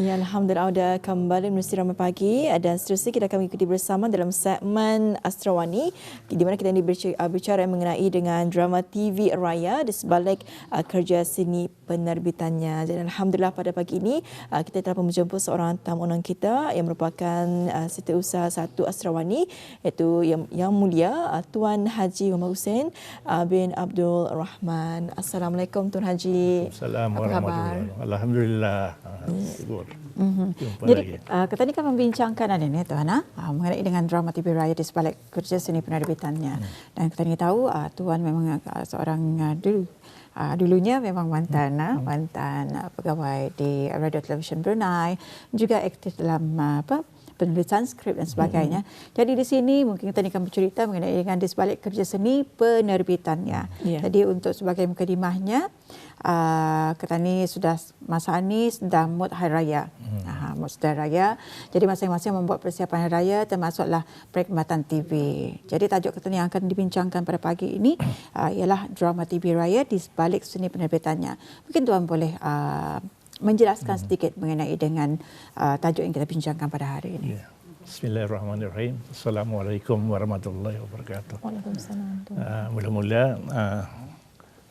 Ya, Alhamdulillah ada kembali Mesti Ramai Pagi dan seterusnya kita akan mengikuti bersama dalam segmen Astrawani di mana kita ini berbicara mengenai dengan drama TV Raya di sebalik kerja seni penerbitannya. Dan Alhamdulillah pada pagi ini kita telah menjemput seorang tamu undangan kita yang merupakan Setiausaha 1 Astrawani iaitu Yang Mulia Tuan Haji Muhammad Hussein bin Abdul Rahman. Assalamualaikum Tuan Haji. Assalamualaikum warahmatullahi wabarakatuh. Alhamdulillah. Jadi kita ni kan membincangkan ini Tuan mengenai dengan drama TV Raya di sebalik kerja seni penerbitannya. Dan kita ni tahu Tuan memang seorang dulunya memang mantan pegawai di Radio Television Brunei, juga aktif dalam penulisan skrip dan sebagainya. Jadi di sini mungkin kita akan bercerita mengenai dengan di sebalik kerja seni penerbitannya. Jadi untuk sebagai mukadimahnya, kita ni sudah masa ni sedang mood Hari Raya. Mood Hari Raya. Jadi masing-masing membuat persiapan Hari Raya termasuklah perkhidmatan TV. Jadi tajuk kita ni yang akan dibincangkan pada pagi ini ialah drama TV Raya di sebalik seni penerbitannya. Mungkin Tuan boleh menjelaskan sedikit mengenai dengan tajuk yang kita bincangkan pada hari ini. Bismillahirrahmanirrahim. Assalamualaikum warahmatullahi wabarakatuh. Waalaikumsalam. Mula-mula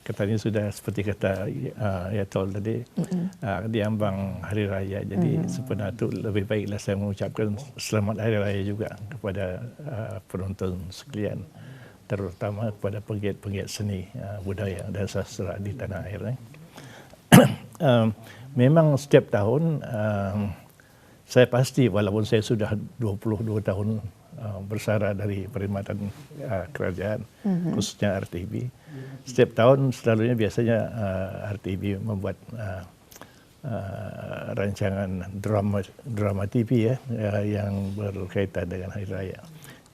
kita ini sudah seperti kata ya Tol tadi diambang Hari Raya. Jadi sebenarnya itu lebih baiklah saya mengucapkan selamat Hari Raya juga kepada penonton sekalian, terutama kepada penggiat-penggiat seni budaya dan sastra di tanah air. Memang setiap tahun saya pasti walaupun saya sudah 22 tahun bersara dari perkhidmatan kerajaan, khususnya RTV. Setiap tahun selalunya biasanya RTV membuat rancangan drama TV yang berkaitan dengan Hari Raya.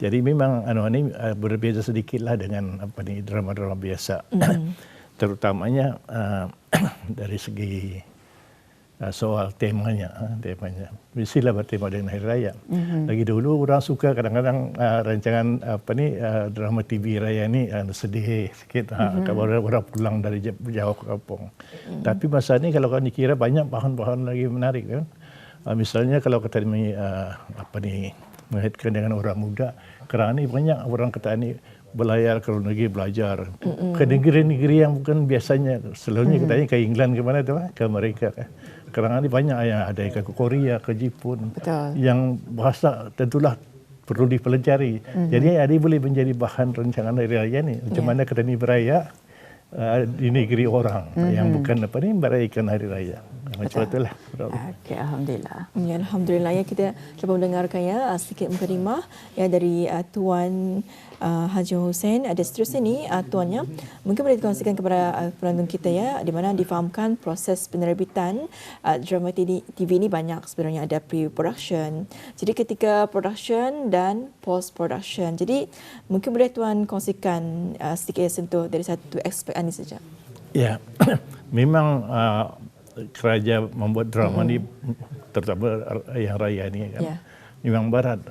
Jadi memang ini berbeza sedikitlah dengan drama-drama biasa. Terutamanya dari segi soal temanya. Mestilah bertema dengan Hari Raya. Lagi dulu orang suka kadang-kadang rancangan drama TV Raya ni sedih sikit kalau orang pulang dari jauh ke kampung. Tapi masa ni kalau kau dikira banyak bahan-bahan lagi menarik kan. Misalnya kalau kata mengaitkan dengan orang muda, kerana ni banyak orang kata ni berlayar ke luar negeri belajar ke negeri-negeri yang bukan biasanya selalunya katanya ke England ke mana tu ke Amerika. Kerana ni banyak yang ada ke Korea, ke Jepun. Betul. Yang bahasa tentulah perlu dipelajari. Jadi ada boleh menjadi bahan rancangan Hari Raya ni. Macam mana kita ni beraya di negeri orang yang bukan merayakan Hari Raya. Macam itulah. Okey, alhamdulillah. Ya, alhamdulillah ya kita cuba mendengarkan sedikit mukadimah dari Tuan Haji Hussein. Ada seterusnya ni tuannya mungkin boleh dikongsikan kepada penonton kita di mana difahamkan proses penerbitan drama TV ini banyak sebenarnya, ada pre-production. Jadi ketika production dan post production. Jadi mungkin boleh tuan kongsikan sedikit sentuh dari satu aspek ini saja. Ya, memang kerajaan membuat drama ni terutama yang raya ni kan memang berat.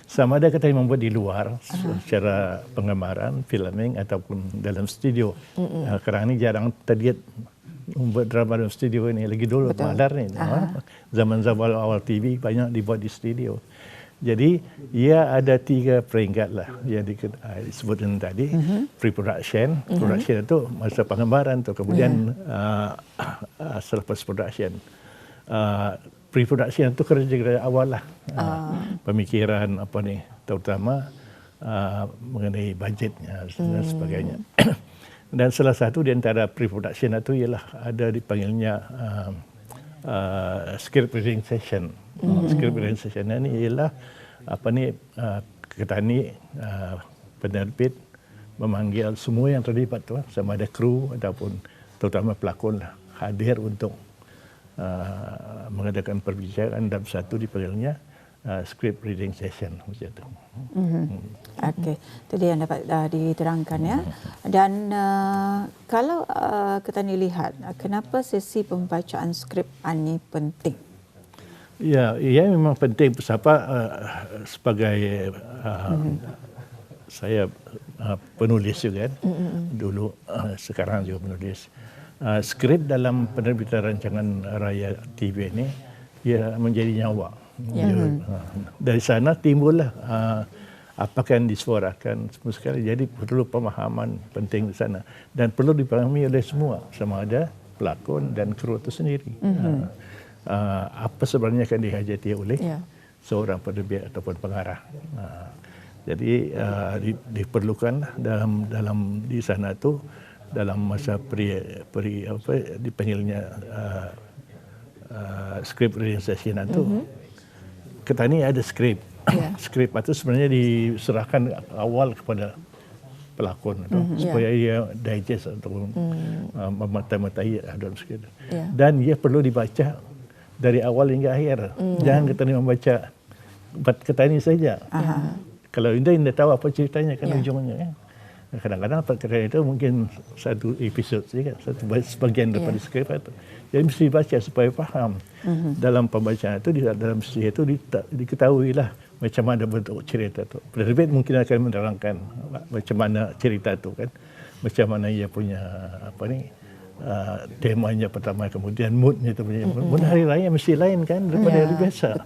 Sama ada kita membuat di luar secara penggambaran, filming ataupun dalam studio. Kerana ni jarang terlihat membuat drama dalam studio ini. Lagi dulu malar ni. Zaman-zaman awal TV banyak dibuat di studio. Jadi ia ada 3 peringkat lah yang disebutkan tadi. Pre-production, production itu masa penggambaran tu, kemudian selepas production. Pre-production itu kerja awal lah. Pemikiran terutama mengenai budgetnya dan sebagainya. Dan salah satu di antara pre-production itu ialah ada dipanggilnya script reading session. Script reading session ini ialah ketani penerbit memanggil semua yang terlibat tu, sama ada kru ataupun terutama pelakon hadir untuk mengadakan perbincangan, dan satu dipanggilnya script reading session macam itu. Okey, itu dia yang dapat diterangkan ya. Dan kalau kita ni lihat kenapa sesi pembacaan skrip ini penting? Ya, ia memang penting. Siapa sebagai saya penulis juga kan. Dulu sekarang juga penulis. Skrip dalam penerbitan rancangan Raya TV ini ia menjadi nyawa. Dari sana timbullah apa yang disuarakan semua sekali. Jadi perlu pemahaman penting di sana dan perlu dipahami oleh semua, sama ada pelakon dan kru itu sendiri. Apa sebenarnya yang dihajati oleh seorang penerbit ataupun pengarah. Jadi diperlukan dalam di sana tu dalam masa dipanggilnya script realization itu kita ni ada skrip. Skrip itu sebenarnya diserahkan awal kepada pelakon supaya ia digest atau memata-matai dalam skrip. Dan ia perlu dibaca dari awal hingga akhir. Jangan kita ni membaca kita ni saja. Kalau Indah tahu apa ceritanya kan ujungnya. Kadang-kadang perkara itu mungkin satu episod saja, satu sebagian daripada skrip itu. Jadi mesti dibaca supaya faham. Dalam pembacaan itu, dalam sisi itu diketahuilah macam mana bentuk cerita itu. Penerbit mungkin akan menerangkan macam mana cerita itu kan, macam mana ia punya temanya pertama, kemudian moodnya itu punya. Mood hari raya mesti lain kan daripada hari biasa.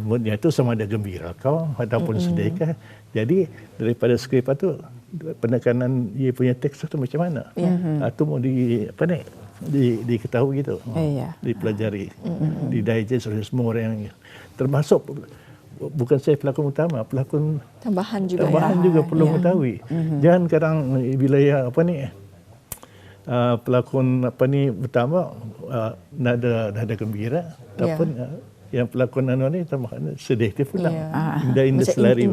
Moodnya itu sama ada gembira kau ataupun sedih kah. Jadi daripada skrip itu penekanan ia punya teks itu macam mana. Itu mau diketahui gitu. Dipelajari, didigest oleh semua orang, termasuk bukan saya pelakon utama, pelakon tambahan juga perlu mengetahui. Jangan kadang bila pelakon utama nada gembira, ataupun yang pelakon ni sedih dia pula. Indah selari,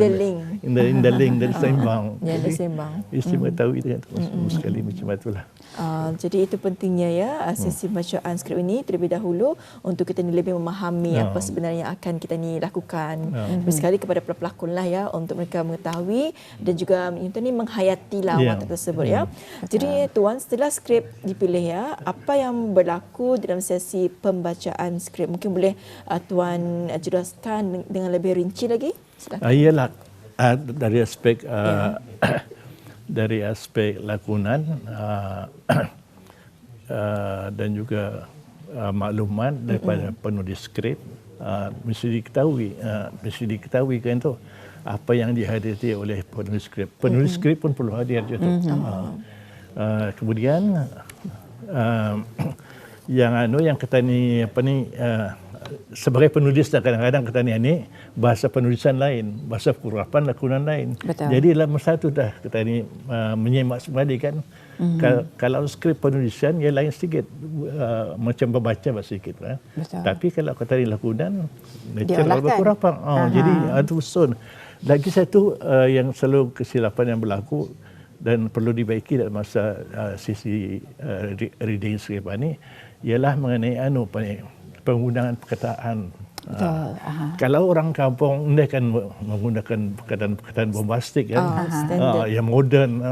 indah link dan seimbang. Jadi seimbang. Mesti mengetahui itu sekali macam itulah. Jadi itu pentingnya ya sesi bacaan skrip ini terlebih dahulu untuk kita ni lebih memahami apa sebenarnya akan kita ni lakukan. Sekali kepada pelakon lah ya untuk mereka mengetahui dan juga kita ni menghayati watak tersebut ya. Jadi Tuan, setelah skrip dipilih ya, apa yang berlaku dalam sesi pembacaan skrip? Mungkin boleh Tuan jelaskan dengan lebih rinci lagi? Iyalah dari aspek dari aspek lakonan dan juga maklumat daripada penulis skrip mesti diketahui kan tu apa yang dihadapi oleh penulis skrip. Penulis skrip pun perlu hadir je tu. Kemudian yang kita ni sebagai penulis kadang-kadang kita ni bahasa penulisan lain, bahasa kurapan lakonan lain. Betul. Jadi dalam masa itu dah kita ni menyemak kembali kan. Kalau skrip penulisan ia lain sedikit, macam membaca sedikit. Tapi kalau kita ni lakonan natural berkurapan. Jadi itu sun. Lagi satu yang selalu kesilapan yang berlaku dan perlu dibaiki dalam masa sisi reading skrip ni ialah mengenai penggunaan perkataan. Kalau orang kampung dia kan menggunakan perkataan bombastik kan, yang moden,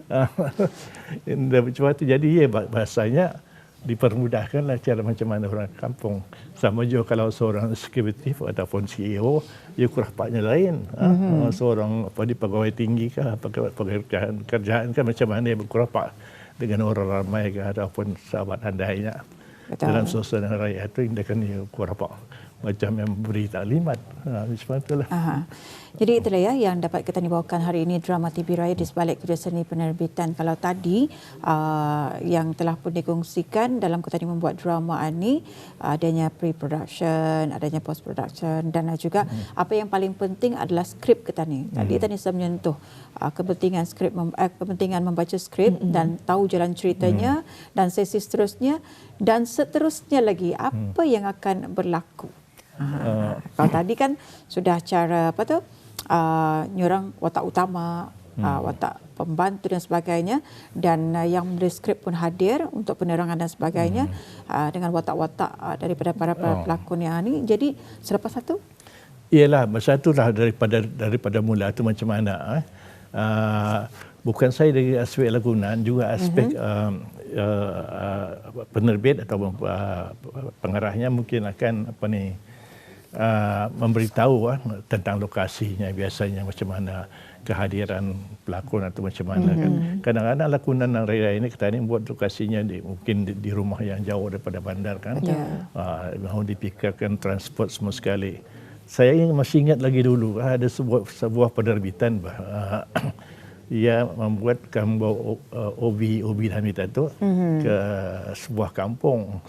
macam itu. Jadi bahasanya dipermudahkanlah cara macam mana orang kampung. Sama juga kalau seorang eksekutif ataupun CEO, ia kurapatnya lain. Seorang pegawai tinggi kah, pekerjaan kan macam mana dia berkurapat dengan orang ramai kah ataupun sahabat andainya. Dalam suasana raya itu indahkan dia kurapat macam yang beri taklimat. Macam itulah. Jadi itulah ya yang dapat kita bawakan hari ini, drama TV Raya di sebalik kerja seni penerbitan. Kalau tadi yang telah pun dikongsikan dalam kita membuat drama ini, adanya pre-production, adanya post-production dan juga apa yang paling penting adalah skrip kita ni. Tadi tadi saya menyentuh kepentingan skrip, kepentingan membaca skrip dan tahu jalan ceritanya dan sesi seterusnya dan seterusnya lagi apa yang akan berlaku. Kalau tadi kan sudah cara nyorang watak utama, watak pembantu dan sebagainya, dan yang menulis skrip pun hadir untuk penerangan dan sebagainya dengan watak-watak daripada para pelakon yang ini. Jadi selepas satu? Ialah masa itulah daripada mula itu macam mana. Bukan saya dari aspek lakonan, juga aspek penerbit atau pengarahnya mungkin akan memberitahu tentang lokasinya, biasanya macam mana kehadiran pelakon atau macam mana kan. Kadang-kadang lakonan hari-raya ini kita ni buat lokasinya mungkin di rumah yang jauh daripada bandar kan. Mahu dipikirkan transport semua sekali. Saya masih ingat lagi dulu ada sebuah penerbitan ia membuat gambar OB Hamita itu ke sebuah kampung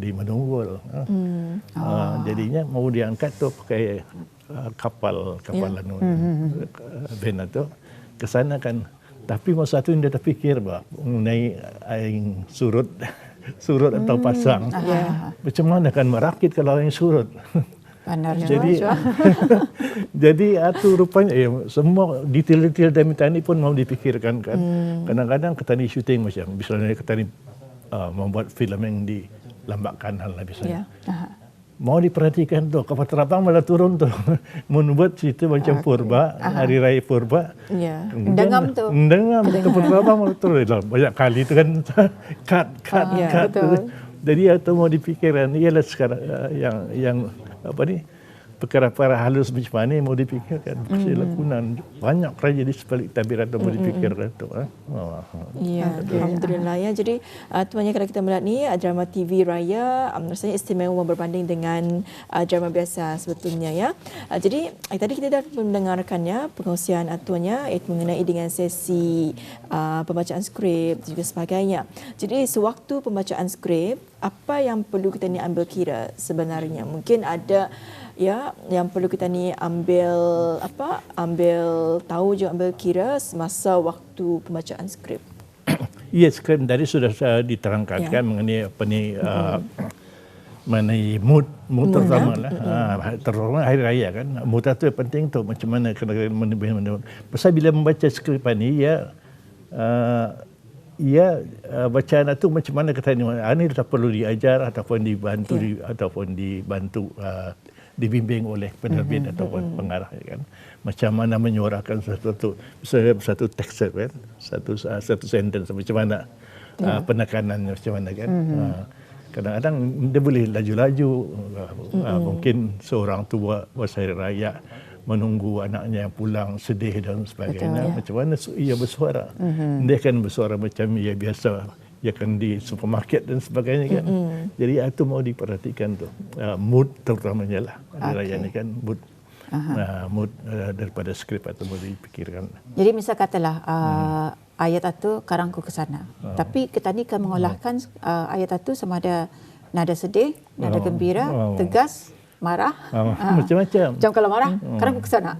di Menunggul. Jadinya mau diangkat tu pakai kapal van itu ke sana kan. Tapi masa tu dia terfikir mengenai air surut atau pasang. Macam mana kan merakit kalau air surut? Jadi rupanya semua detail-detail Damitani pun mau dipikirkan kan. Kadang-kadang Ketani syuting macam misalnya Ketani membuat filem yang di Lambak Kanal lah misalnya. Mau diperhatikan tu kapal terbang malah turun tu membuat cerita macam purba, hari raya purba. Dengam kapal terbang malah turun. Banyak kali tu kan cut. Jadi itu mau dipikirkan ialah sekarang yang apa ni perkara-perkara halus macam mana mau dipikirkan lakonan banyak kerja di sebalik tabiran tu mau dipikirkan tu. Alhamdulillah ya. Jadi tuannya kalau kita melihat ni drama TV Raya rasanya istimewa berbanding dengan drama biasa sebetulnya ya. Jadi tadi kita dah mendengarkannya pengkongsian tuannya mengenai dengan sesi pembacaan skrip dan juga sebagainya. Jadi sewaktu pembacaan skrip apa yang perlu kita ni ambil kira sebenarnya? Mungkin ada yang perlu kita ni ambil tahu juga ambil kira semasa waktu pembacaan skrip. Ya, skrip tadi sudah diterangkan mengenai apa ni mengenai mood terutama lah. Terutama hari raya kan. Mood itu yang penting tu macam mana kena pasal bila membaca skrip ni bacaan itu macam mana kata ini tak perlu diajar ataupun dibantu dibimbing oleh penerbit ataupun pengarah kan. Macam mana menyuarakan satu teks kan, satu sentence macam mana penekanannya macam mana kan. Kadang-kadang dia boleh laju-laju, mungkin seorang tua bahasa hari raya menunggu anaknya yang pulang sedih dan sebagainya. Macam mana ia bersuara? Dia akan bersuara macam ia biasa, ia akan di supermarket dan sebagainya kan. Jadi itu mau diperhatikan tu. Mood terutamanya lah. Raya ni kan mood daripada skrip atau mau dipikirkan. Jadi misal katalah ayat itu karangku ke sana. Tapi kita ni akan mengolahkan ayat itu sama ada nada sedih, nada gembira, tegas, marah, macam-macam. Macam kalau marah, karangku ke sana.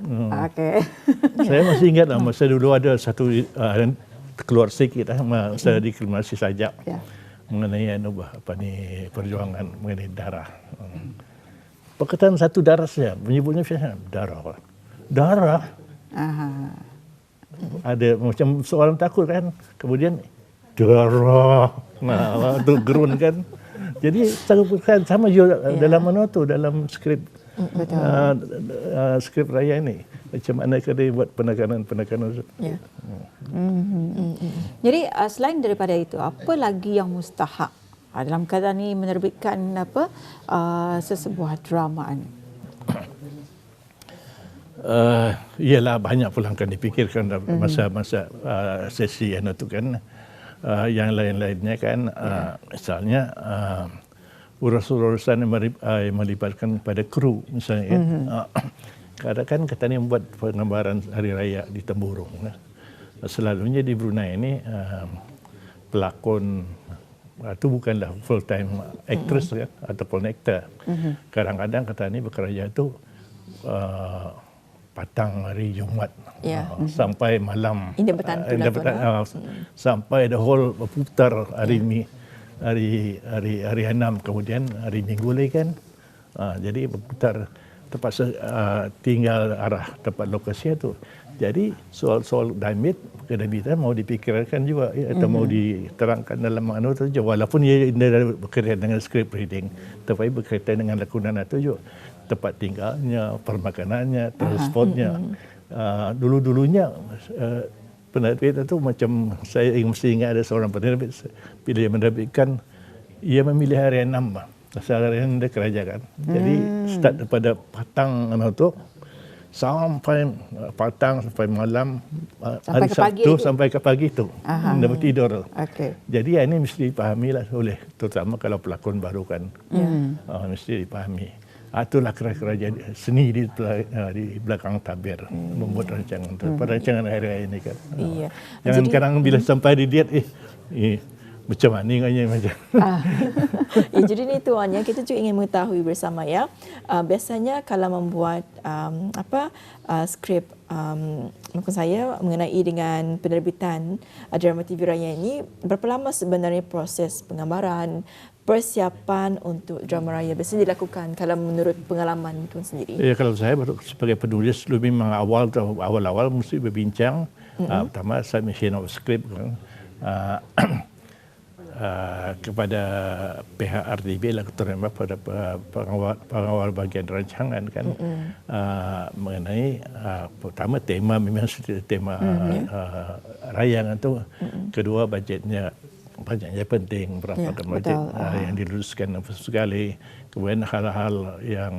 Okey. Saya masih ingat masa dulu ada satu keluar sikit masa dikriminalisasi sajak mengenai perjuangan mengenai darah. Perkataan satu darah saja menyebutnya darah. Ada macam seorang takut kan, kemudian darah, tu gerun kan. Jadi sama juga dalam mana tu dalam skrip skrip raya ini macam mana kita buat penekanan. Jadi selain daripada itu, apa lagi yang mustahak dalam keadaan ini menerbitkan sesebuah drama ini? Ialah banyak pula akan dipikirkan dalam masa-masa sesi itu kan. Yang lain-lainnya kan misalnya urusan yang melibatkan pada kru misalnya kadang kan kita ni membuat penggambaran hari raya di Temburung. Selalunya di Brunei ini pelakon itu bukanlah full time actress kan ataupun aktor. Kadang-kadang kita ni bekerja itu petang hari Jumaat sampai malam sampai the whole berputar hari ini hari 6 kemudian hari Minggu lagi kan. Jadi berputar terpaksa tinggal arah tempat lokasi itu. Jadi soal damit kedabitan mau dipikirkan juga atau mau diterangkan dalam makna itu walaupun ia berkaitan dengan script reading tetapi berkaitan dengan lakonan itu juga tempat tinggalnya, permakanannya, transportnya. Dulu-dulunya penerbit itu macam saya mesti ingat ada seorang penerbit bila dia menerbitkan ia memilih hari 6 Keseharian dia kerja kan. Jadi start daripada petang tu sampai petang sampai malam, hari Sabtu sampai ke pagi tu. Dia bertidur. Okey. Jadi ini mesti dipahami lah oleh, terutama kalau pelakon baru kan. Mesti dipahami. Itulah kira-kira seni di belakang tabir membuat rancangan tu. Perancangan hari raya ini kan. Iya. Jangan kadang bila sampai di diet macam mana ingatnya macam. Jadi ni Tuan, yang kita juga ingin mengetahui bersama ya. Biasanya kalau membuat skrip maksud saya mengenai dengan penerbitan drama TV Raya ini, berapa lama sebenarnya proses penggambaran, persiapan untuk drama raya biasanya dilakukan kalau menurut pengalaman Tuan sendiri? Ya, kalau saya sebagai penulis memang awal-awal mesti berbincang, pertama submission of script kan. Kepada pihak RTB lah, terutama pada pengawal bagian rancangan kan, mengenai pertama tema memang tema rayangan tu, kedua budgetnya penting, berapa budget yang diluluskan sekali, kemudian hal-hal yang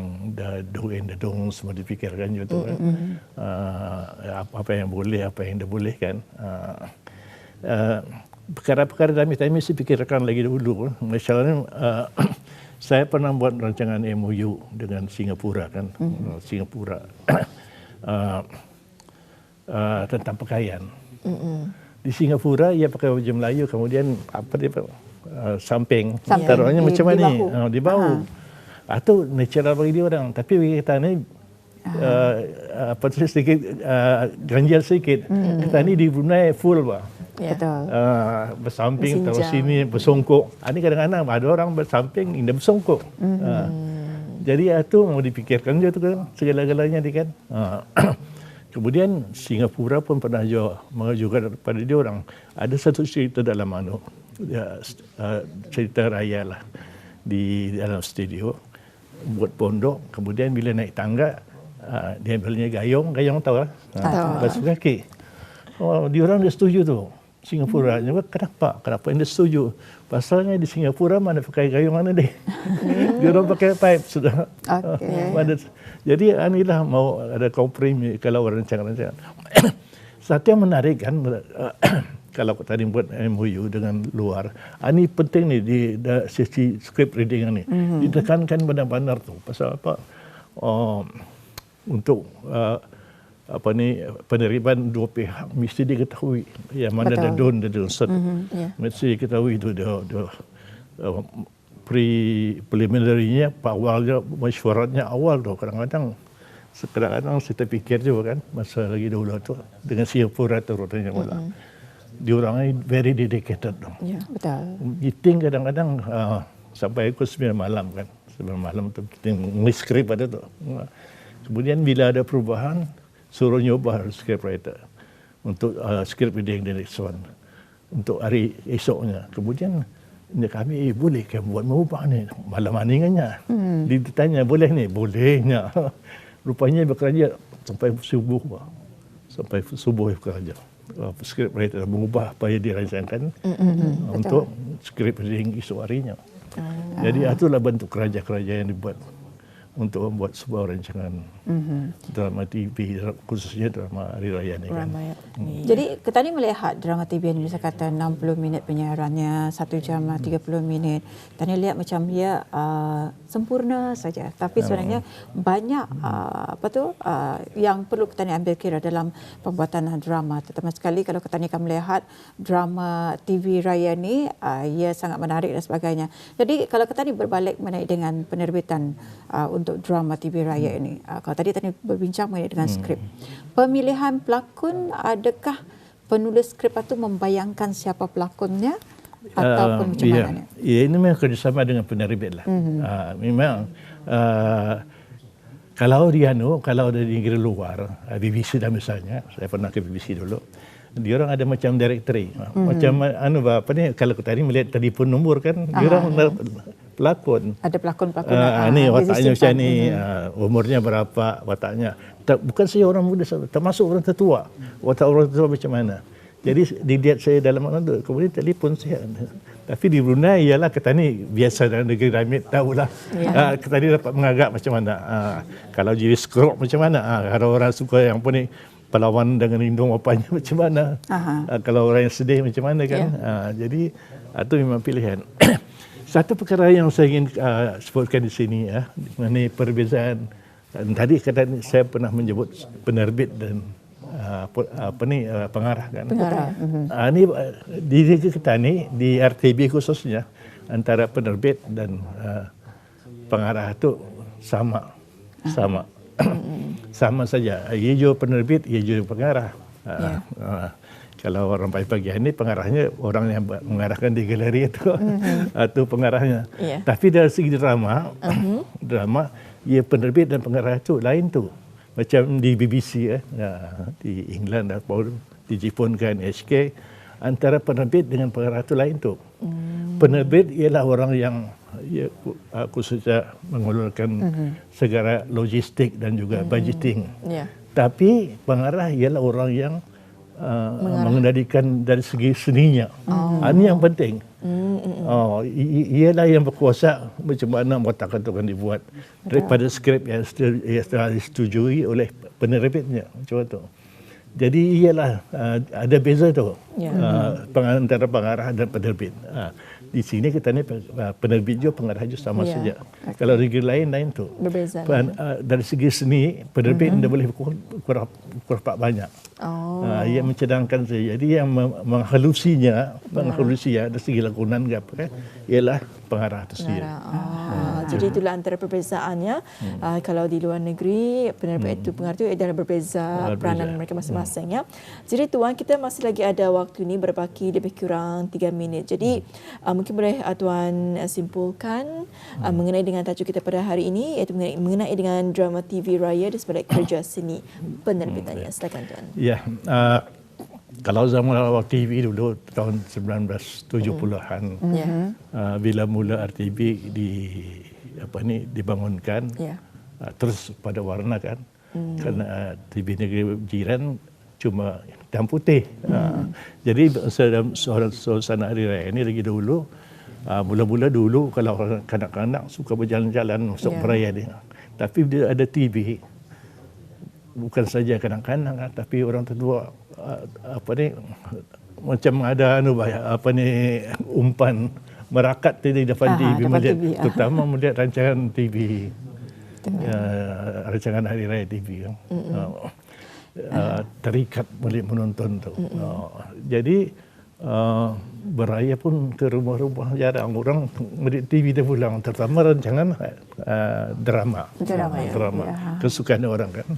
dedung semua dipikirkan juga kan, apa yang boleh, apa yang tidak boleh kan. Perkara-perkara kami mesti fikirkan lagi dulu. Misalnya saya pernah buat rancangan MOU dengan Singapura kan, Singapura tentang pakaian. Di Singapura ia pakai baju Melayu, kemudian samping taruhnya macam mana di bahu. Itu natural bagi dia orang, tapi bagi kita ni sedikit ganjil sedikit. Kita ni di Brunei full Betul. Bersamping terus sini bersongkok. Ini kadang-kadang ada orang bersamping indah bersongkok. Jadi itu mau dipikirkan juga tu kan, segala-galanya ni kan. Kemudian Singapura pun pernah mengajukan kepada dia orang, ada satu cerita dalam cerita raya lah di dalam studio buat pondok. Kemudian bila naik tangga dia ambilnya gayung tahu lah, basuh kaki. Dia orang dia setuju tu. Singapura. Kenapa dia setuju? Pasalnya di Singapura mana pakai gayung mana deh. Dia orang pakai pipe sudah. Jadi inilah mau ada kompromi kalau rancangan-rancangan. Satu yang menarik kan, kalau tadi buat MOU dengan luar, ini penting ni di sesi script reading ni. Ditekankan benar-benar tu. Pasal apa? Untuk penerimaan dua pihak mesti diketahui yang mana ada don dan don't. Mesti diketahui itu dia preliminary-nya, awalnya, mesyuaratnya awal tu. Kadang-kadang saya fikir juga kan, masa lagi dahulu tu dengan Singapura terutama malah. Dia orang very dedicated tu. Betul. Meeting kadang-kadang sampai pukul 9 malam kan. 9 malam tu kita nge-script ada tu. Kemudian bila ada perubahan, suruh nyoba scriptwriter untuk script reading the next one untuk hari esoknya. Kemudian kami boleh ke buat mengubah ni malam maningannya. Ditanya boleh ni, bolehnya. Rupanya bekerja sampai subuh bekerja. Scriptwriter mengubah apa yang dirancangkan untuk script reading esok harinya. Jadi itulah bentuk kerja-kerja yang dibuat untuk membuat sebuah rancangan drama TV, khususnya drama Hari Raya ni kan. Jadi kita ni melihat drama TV ini, saya kata 60 minit penyiarannya, 1 jam 30 minit. Tadi lihat macam dia sempurna saja. Tapi sebenarnya banyak yang perlu kita ni ambil kira dalam pembuatan drama. Terutama sekali kalau kita ni akan melihat drama TV Raya ni, ia sangat menarik dan sebagainya. Jadi kalau kita ni berbalik mengenai dengan penerbitan untuk drama TV Raya ini. Kalau tadi berbincang mengenai dengan skrip. Pemilihan pelakon, adakah penulis skrip itu membayangkan siapa pelakonnya ataupun macam mana? Ya, ini memang kerjasama dengan penerbit lah. Memang kalau dari negeri luar, BBC dah misalnya, saya pernah ke BBC dulu. Dia orang ada macam directory. Macam kalau tadi melihat telefon nombor kan, dia orang pelakon. Ada pelakon-pelakon. Ni wataknya macam ni, umurnya berapa wataknya. Bukan saja orang muda, termasuk orang tertua. Watak orang tertua macam mana. Jadi dilihat saya dalam itu, kemudian telefon saya. Tapi di Brunei ialah Ketani biasa dalam negeri Ramit tahulah. Ketani dapat mengagak macam mana. Kalau jadi skrok macam mana. Kalau orang suka yang apa ni perlawan dengan lindung apanya macam mana. Kalau orang yang sedih macam mana kan. Jadi itu memang pilihan. Satu perkara yang saya ingin sebutkan di sini mengenai perbezaan. Tadi saya pernah menyebut penerbit dan pengarah kan. Ini di kita ni di RTB khususnya antara penerbit dan pengarah itu sama saja. Ia juga penerbit, ia juga pengarah. Kalau orang pagi-pagi ini pengarahnya orang yang mengarahkan di galeri itu, itu pengarahnya. Tapi dari segi drama, ia penerbit dan pengarah itu lain tu. Macam di BBC, di England ataupun di Jepun kan, HK, antara penerbit dengan pengarah itu lain tu. Penerbit ialah orang yang khususnya mengulurkan segala logistik dan juga budgeting. Tapi pengarah ialah orang yang mengendalikan dari segi seninya. Ini yang penting. Ialah yang berkuasa macam mana watak itu akan dibuat daripada skrip yang telah disetujui oleh penerbitnya macam itu. Jadi ialah ada beza tu antara pengarah dan penerbit. Di sini kita ni penerbit juga pengarah juga sama saja. Kalau negeri lain tu. Berbeza. Dari segi seni penerbit dia boleh kurang banyak. Ia mencadangkan saja. Jadi yang menghalusinya dari segi lakonan ke apa kan, ialah pengarah itu sendiri. Jadi itulah antara perbezaannya. Kalau di luar negeri penerbit itu pengarah itu adalah berbeza peranan mereka masing-masing. Jadi Tuan, kita masih lagi ada waktu ni berbaki lebih kurang 3 minit. Jadi mungkin boleh Tuan simpulkan mengenai dengan tajuk kita pada hari ini, iaitu mengenai dengan drama TV Raya di sebalik kerja seni penerbitannya. Silakan Tuan. Ya, kalau zaman awal TV dulu tahun 1970-an, bila mula RTB dibangunkan, terus pada warna kan, kerana TV negeri jiran cuma hitam putih. Jadi dalam suasana hari raya ini lagi dulu, mula-mula dulu kalau orang kanak-kanak suka berjalan-jalan masuk peraya dia. Tapi bila ada TV, bukan saja kanak-kanak tapi orang tua macam ada umpan merakat di depan TV melihat, terutama melihat rancangan TV, rancangan hari raya TV kan. Terikat boleh menonton tu. Jadi beraya pun ke rumah-rumah jarang orang melihat TV dia pulang, terutama rancangan drama. Kesukaan orang kan.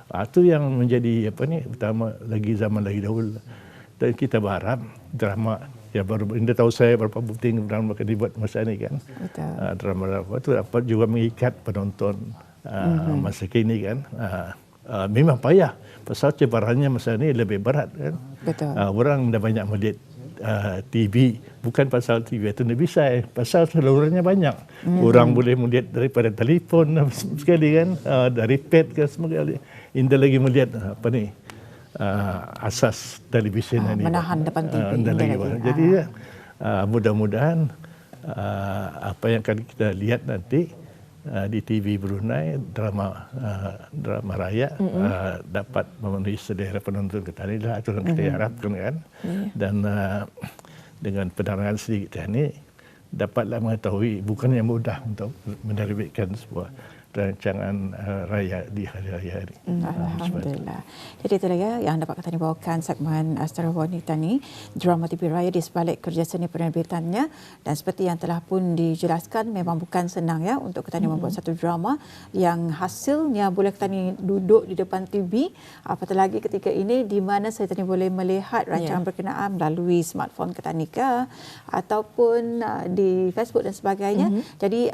Itu yang menjadi utama lagi zaman lagi dahulu. Dan kita berharap drama Anda tahu saya berapa bukti drama akan dibuat masa ini kan. Drama itu dapat juga mengikat penonton masa kini kan. Memang payah. Pasal cabarannya masa ini lebih berat kan. Orang dah banyak melihat TV, bukan pasal TV itu tidak bisa, pasal salurannya banyak. Orang boleh melihat daripada telefon sekali kan, dari pad ke sekali. Indah lagi melihat asas televisyen ini. Menahan depan TV. Jadi mudah-mudahan apa yang akan kita lihat nanti di TV Brunei, drama raya dapat memenuhi selera penonton kita ini lah, itu yang kita harapkan kan. Dan dengan penerangan sedikit ini dapatlah mengetahui bukan yang mudah untuk menerbitkan sebuah rancangan raya di hari raya ini. Alhamdulillah. Jadi itulah yang dapat kami bawakan segmen Astara Wanita ni, drama TV Raya di sebalik kerja seni penerbitannya, dan seperti yang telah pun dijelaskan memang bukan senang untuk kita membuat satu drama yang hasilnya boleh kita duduk di depan TV, apatah lagi ketika ini di mana saya tadi boleh melihat rancangan berkenaan melalui smartphone kita nikah ataupun di Facebook dan sebagainya. Jadi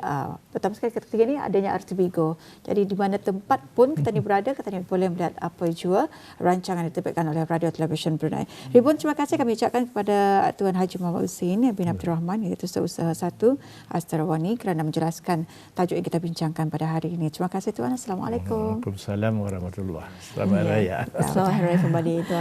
pertama sekali ketika ini adanya RTB Go. Jadi di mana tempat pun kita ni berada, kita ni boleh melihat apa jua rancangan yang diterbitkan oleh Radio Television Brunei. Ribuan terima kasih kami ucapkan kepada Tuan Haji Muhammad Husin bin Abdul Rahman, iaitu Seusaha 1 Astara Wani, kerana menjelaskan tajuk yang kita bincangkan pada hari ini. Terima kasih Tuan. Assalamualaikum. Waalaikumsalam warahmatullahi wabarakatuh. Selamat Raya. Selamat Hari Raya kembali Tuan.